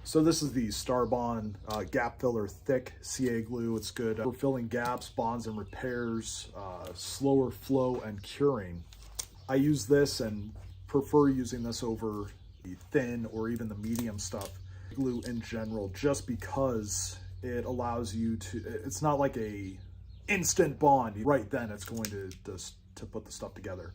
So this is the Starbond Gap Filler Thick CA glue. It's good for filling gaps, bonds and repairs, slower flow and curing. I use this and prefer using this over the thin or even the medium stuff glue in general, just because it allows you to, it's not like a instant bond. Right then it's going to put the stuff together.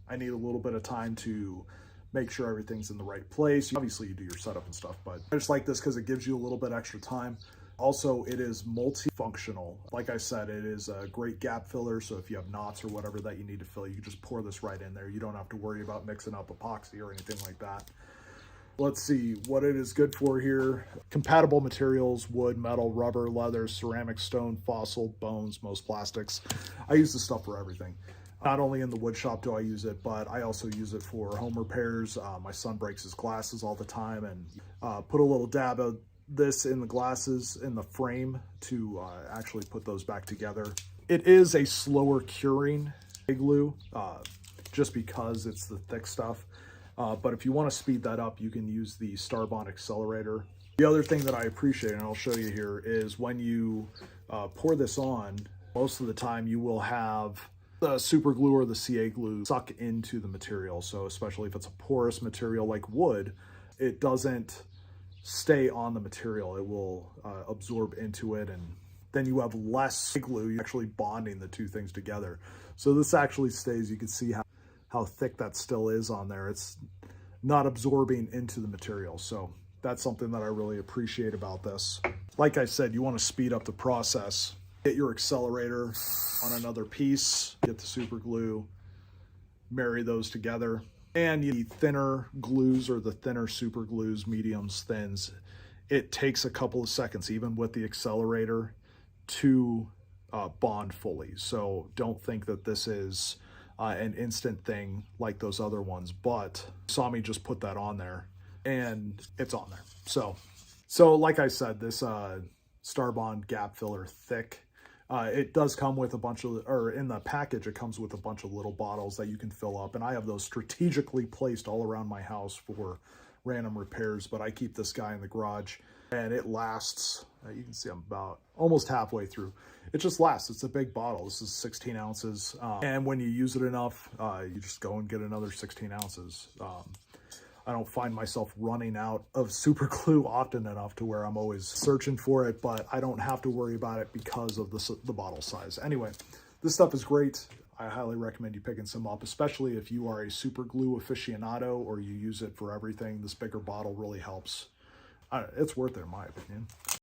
I need a little bit of time to make sure everything's in the right place. Obviously you do your setup and stuff, but I just like this because it gives you a little bit extra time. Also, it is multifunctional. Like I said, it is a great gap filler. So if you have knots or whatever that you need to fill, you can just pour this right in there. You don't have to worry about mixing up epoxy or anything like that. Let's see what it is good for here. Compatible materials: wood, metal, rubber, leather, ceramic, stone, fossil, bones, most plastics. I use this stuff for everything. Not only in the wood shop do I use it, but I also use it for home repairs. My son breaks his glasses all the time, and put a little dab of this in the glasses in the frame to actually put those back together. It is a slower curing glue, just because it's the thick stuff. But if you want to speed that up, you can use the Starbond accelerator. The other thing that I appreciate, and I'll show you here, is when you pour this on, most of the time you will have the super glue or the CA glue suck into the material. So especially if it's a porous material like wood, it doesn't stay on the material. It will absorb into it, and then you have less glue. You're actually bonding the two things together. So this actually stays. You can see how thick that still is on there. It's not absorbing into the material. So that's something that I really appreciate about this. Like I said, you want to speed up the process. Get your accelerator on another piece, get the super glue, marry those together. And the thinner glues or the thinner super glues, mediums, thins, it takes a couple of seconds, even with the accelerator, to bond fully. So don't think that this is an instant thing like those other ones, but you saw me just put that on there and it's on there. So like I said, this Starbond Gap Filler Thick, it does come with a bunch of, or in the package, it comes with a bunch of little bottles that you can fill up. And I have those strategically placed all around my house for random repairs, but I keep this guy in the garage and it lasts. You can see I'm about almost halfway through. It just lasts. It's a big bottle. This is 16 ounces. And when you use it enough, you just go and get another 16 ounces. I don't find myself running out of super glue often enough to where I'm always searching for it, but I don't have to worry about it because of the bottle size. Anyway, this stuff is great. I highly recommend you picking some up, especially if you are a super glue aficionado or you use it for everything. This bigger bottle really helps. It's worth it in my opinion.